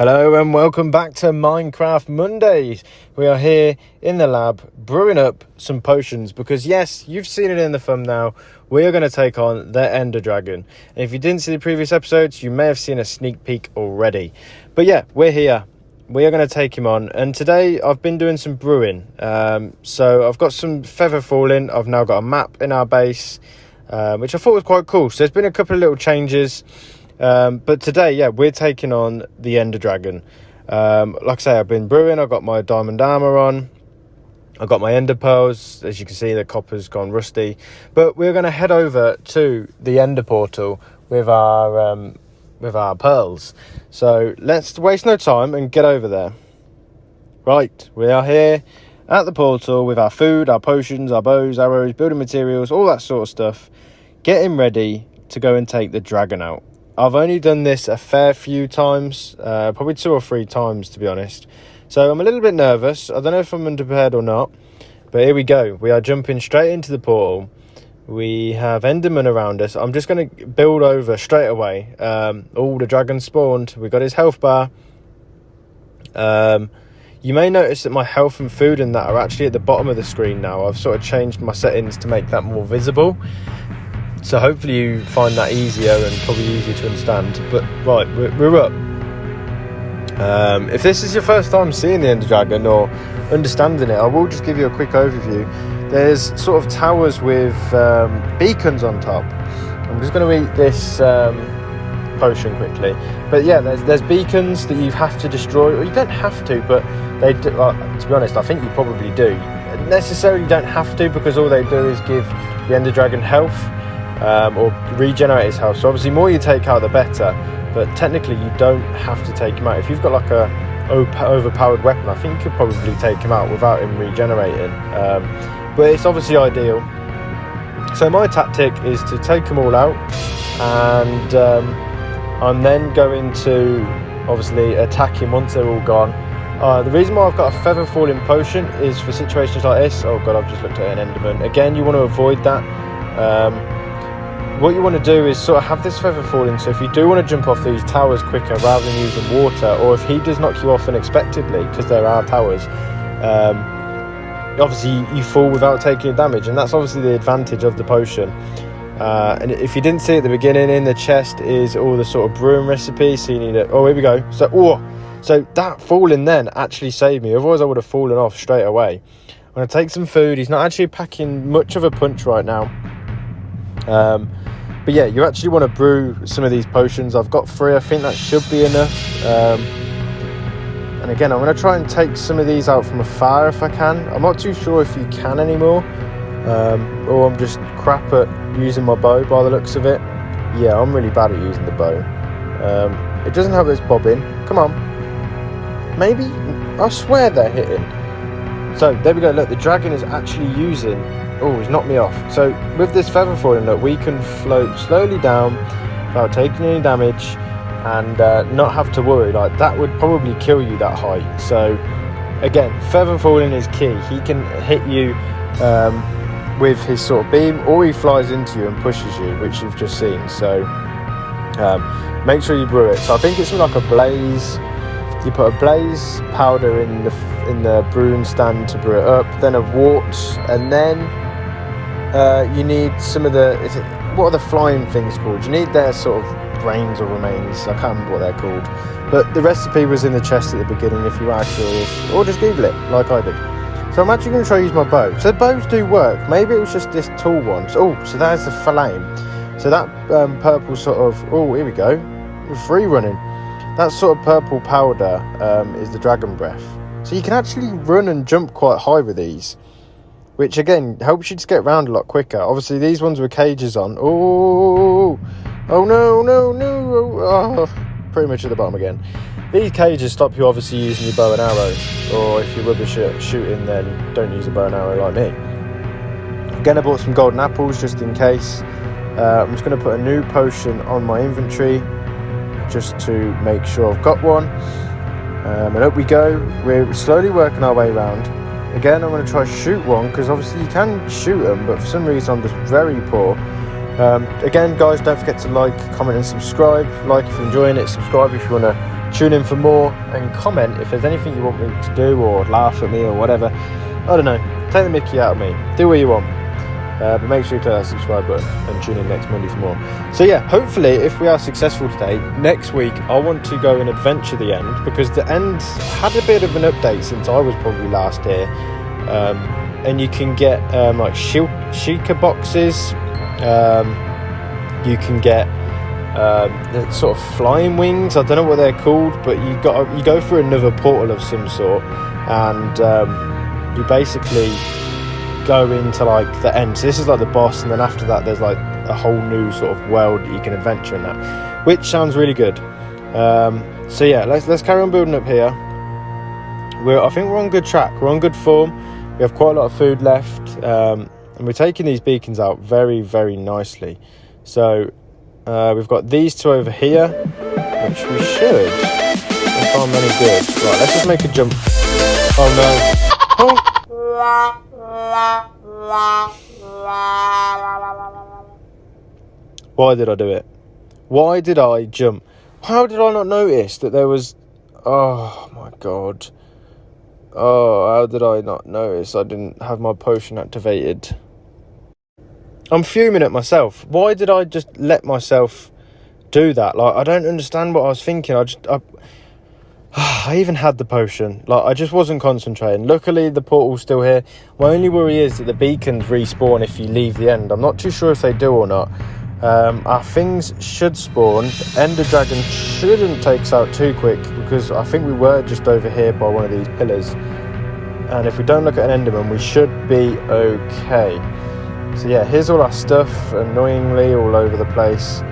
Hello and welcome back to Minecraft Mondays. We are here in the lab brewing up some potions because yes, you've seen it in the thumbnail. We are going to take on the Ender Dragon. And if you didn't see the previous episodes, you may have seen a sneak peek already. But yeah, we're here. We are going to take him on. And today I've been doing some brewing. So I've got some feather falling. I've now got a map in our base, which I thought was quite cool. So there's been a couple of little changes. But today, yeah, we're taking on the Ender Dragon. Like I say, I've been brewing. I've got my diamond armor on. I've got my ender pearls. As you can see, the copper's gone rusty. But we're going to head over to the ender portal with our pearls. So let's waste no time and get over there. Right, we are here at the portal with our food, our potions, our bows, arrows, building materials, all that sort of stuff. Getting ready to go and take the dragon out. I've only done this a fair few times, probably 2 or 3 times to be honest. So I'm a little bit nervous. I don't know if I'm unprepared or not. But here we go. We are jumping straight into the portal. We have Enderman around us. I'm just going to build over straight away. The dragon spawned. We got his health bar. You may notice that my health and food and that are actually at the bottom of the screen now. I've sort of changed my settings to make that more visible. So hopefully you find that easier and probably easier to understand. But right, we're up. If this is your first time seeing the Ender Dragon or understanding it, I will just give you a quick overview. There's sort of towers with beacons on top. I'm just going to eat this potion quickly. But yeah, there's beacons that you have to destroy. Or you don't have to, but they do, to be honest, I think you probably do. Necessarily don't have to, because all they do is give the Ender Dragon health. Or regenerate his health. So obviously more you take out the better, but technically you don't have to take him out. If you've got like a overpowered weapon, I think you could probably take him out without him regenerating, but it's obviously ideal. So my tactic is to take them all out, and I'm then going to obviously attack him once they're all gone. The reason why I've got a feather falling potion is for situations like this. Oh god, I've just looked at an enderman. Again, you want to avoid that. What you want to do is sort of have this feather falling, so if you do want to jump off these towers quicker rather than using water, or if he does knock you off unexpectedly, because there are towers, obviously you fall without taking damage, and that's obviously the advantage of the potion. And if you didn't see at the beginning, in the chest is all the sort of brewing recipes, so you need it. Oh, here we go. So that falling then actually saved me, otherwise I would have fallen off straight away. I'm going to take some food. He's not actually packing much of a punch right now. But yeah, you actually want to brew some of these potions. I've got 3, I think that should be enough. And again, I'm going to try and take some of these out from afar if I can. I'm not too sure if you can anymore, or I'm just crap at using my bow by the looks of it. Yeah, I'm really bad at using the bow. It doesn't help this bobbing. Come on. Maybe, I swear they're hitting. So there we go. Look, the dragon is actually using... Oh, he's knocked me off. So with this feather falling, look, we can float slowly down without taking any damage, and not have to worry. Like, that would probably kill you, that height. So again, feather falling is key. He can hit you with his sort of beam, or he flies into you and pushes you, which you've just seen. So make sure you brew it. So I think it's like a blaze. You put a blaze powder in the brewing stand to brew it up, then a wart, and then you need some of the... what are the flying things called? You need their sort of brains or remains. I can't remember what they're called. But the recipe was in the chest at the beginning if you are curious. Or just Google it, like I did. So I'm actually going to try to use my bow. So bows do work. Maybe it was just this tall one. So there's the flame. So that purple sort of... Oh, here we go. We're free running. That sort of purple powder is the dragon breath. So you can actually run and jump quite high with these, which again helps you to get around a lot quicker. Obviously these ones with cages on. Oh no. Oh, pretty much at the bottom again. These cages stop you obviously using your bow and arrow, or if you're rubbish at shooting, then don't use a bow and arrow like me. Again, I bought some golden apples just in case. I'm just going to put a new potion on my inventory just to make sure I've got one. And up we go. We're slowly working our way around. Again, I'm going to try to shoot one, because obviously you can shoot them, but for some reason I'm just very poor. Again, guys, don't forget to like, comment and subscribe. Like if you're enjoying it, subscribe if you want to tune in for more, and comment if there's anything you want me to do, or laugh at me or whatever. I don't know, take the mickey out of me, do what you want. But make sure you click that subscribe button and tune in next Monday for more. So yeah, hopefully if we are successful today, next week I want to go and adventure the end, because the end had a bit of an update since I was probably last here. And you can get like Sheikah boxes, you can get the sort of flying wings, I don't know what they're called, but you go through another portal of some sort, and you basically go into like the end. So this is like the boss, and then after that there's like a whole new sort of world that you can adventure in, that which sounds really good. So yeah, let's carry on building up here. I think we're on good track, we're on good form, we have quite a lot of food left, and we're taking these beacons out very, very nicely. So we've got these two over here, which we should, if I'm any good. Right, let's just make a jump. Oh no. Oh. Why did I do it? Why did I jump? How did I not notice that there was... Oh my god. Oh, how did I not notice I didn't have my potion activated? I'm fuming at myself. Why did I just let myself do that? Like, I don't understand what I was thinking. I even had the potion. Like, I just wasn't concentrating. Luckily, the portal's still here. My only worry is that the beacons respawn if you leave the end. I'm not too sure if they do or not. Our things should spawn. The Ender Dragon shouldn't take us out too quick, because I think we were just over here by one of these pillars. And if we don't look at an Enderman, we should be okay. So yeah, here's all our stuff, annoyingly all over the place.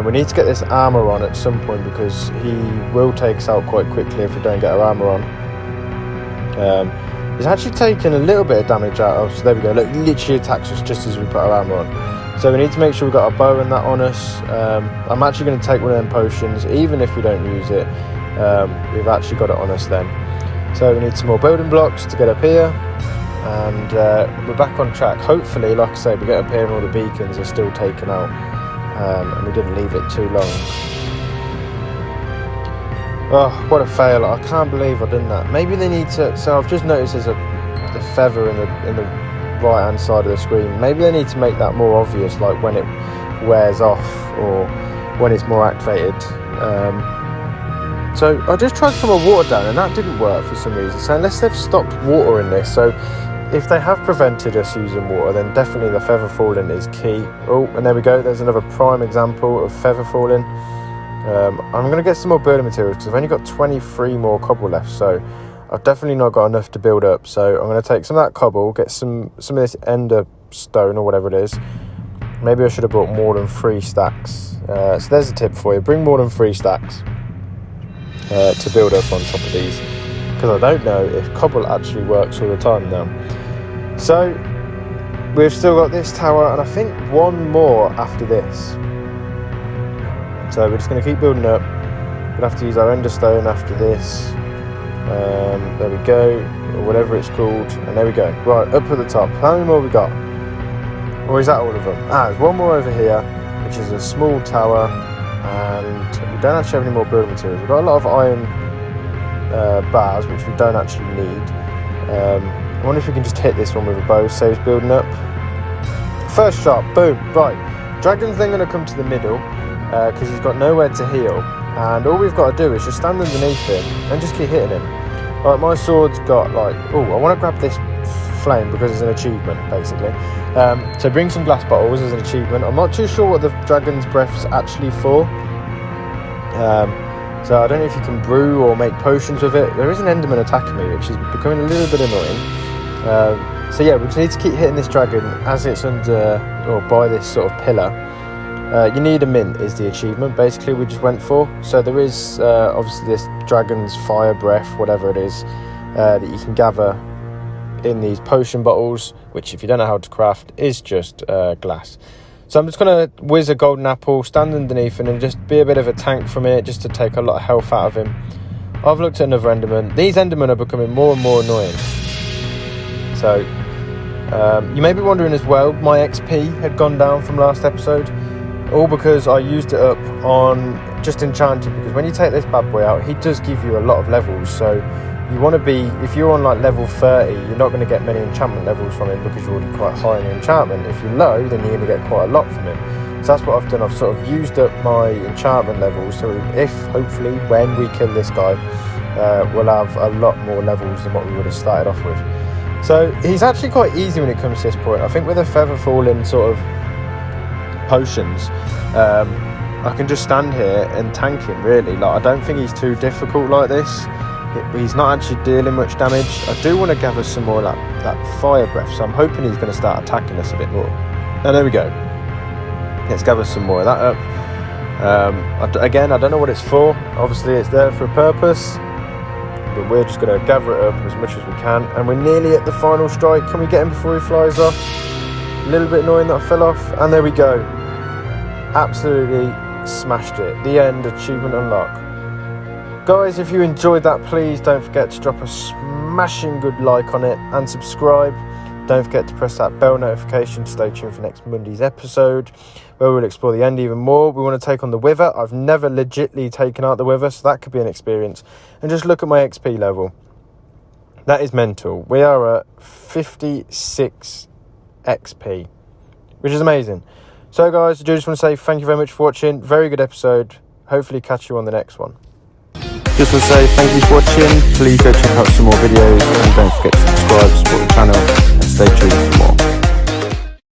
We need to get this armour on at some point, because he will take us out quite quickly if we don't get our armour on. He's actually taken a little bit of damage out of, so there we go, look, literally attacks us just as we put our armour on. So we need to make sure we've got our bow and that on us. I'm actually going to take one of them potions, even if we don't use it, we've actually got it on us then. So we need some more building blocks to get up here. And we're back on track. Hopefully, like I say, we get up here and all the beacons are still taken out, and we didn't leave it too long. Oh, what a fail. I can't believe I've done that. Maybe they need to... So I've just noticed there's the feather in the right hand side of the screen. Maybe they need to make that more obvious, like when it wears off or when it's more activated. So I just tried to put my water down, and that didn't work for some reason. So unless they've stopped water in this, so if they have prevented us using water, then definitely the feather falling is key. Oh, and there we go. There's another prime example of feather falling. I'm going to get some more building materials, because I've only got 23 more cobble left, so I've definitely not got enough to build up. So I'm going to take some of that cobble, get some of this ender stone or whatever it is. Maybe I should have brought more than 3 stacks. So there's a tip for you. Bring more than 3 stacks to build up on top of these, because I don't know if cobble actually works all the time now. So we've still got this tower, and I think one more after this. So we're just going to keep building up. We'll have to use our ender stone after this. There we go, or whatever it's called, and there we go. Right, up at the top. How many more we got? Or is that all of them? There's one more over here, which is a small tower, and we don't actually have any more building materials. We've got a lot of iron bars, which we don't actually need. I wonder if we can just hit this one with a bow. Saves building up. First shot, boom. Right, dragon's then going to come to the middle, because he's got nowhere to heal, and all we've got to do is just stand underneath him and just keep hitting him. Right, my sword's got like... Oh, I want to grab this flame because it's an achievement, basically. So bring some glass bottles as an achievement. I'm not too sure what the dragon's breath's actually for. So I don't know if you can brew or make potions with it. There is an enderman attacking me, which is becoming a little bit annoying. So yeah, we just need to keep hitting this dragon as it's under, or by this sort of pillar. You need a mint is the achievement, basically, we just went for. So there is obviously this dragon's fire breath, whatever it is, that you can gather in these potion bottles, which, if you don't know how to craft, is just glass. So I'm just going to whiz a golden apple, stand underneath him, and just be a bit of a tank for a minute, just to take a lot of health out of him. I've looked at another enderman. These endermen are becoming more and more annoying. So you may be wondering as well, my XP had gone down from last episode. all because I used it up on just enchanting, because when you take this bad boy out, he does give you a lot of levels. So you want to be, if you're on like level 30, you're not going to get many enchantment levels from him because you're already quite high in enchantment. If you're low, then you're going to get quite a lot from him. So that's what I've done. I've sort of used up my enchantment levels, so if, hopefully, when we kill this guy, we'll have a lot more levels than what we would have started off with. So he's actually quite easy when it comes to this point. I think with a feather falling sort of potions, I can just stand here and tank him, really. Like, I don't think he's too difficult like this. He's not actually dealing much damage. I do want to gather some more of that fire breath, so I'm hoping he's going to start attacking us a bit more. And there we go. Let's gather some more of that up. Again, I don't know what it's for. Obviously it's there for a purpose, but we're just going to gather it up as much as we can. And we're nearly at the final strike. Can we get him before he flies off? A little bit annoying that I fell off. And there we go. Absolutely smashed it. The end. Achievement unlocked. Guys, if you enjoyed that, please don't forget to drop a smashing good like on it and subscribe. Don't forget to press that bell notification to stay tuned for next Monday's episode, where we'll explore the end even more. We want to take on the Wither. I've never legitly taken out the Wither, so that could be an experience. And just look at my XP level. That is mental. We are at 56 XP, which is amazing. So guys, I do just want to say thank you very much for watching. Very good episode. Hopefully catch you on the next one. Just want to say thank you for watching. Please go check out some more videos and don't forget to subscribe, support the channel, and stay tuned for more.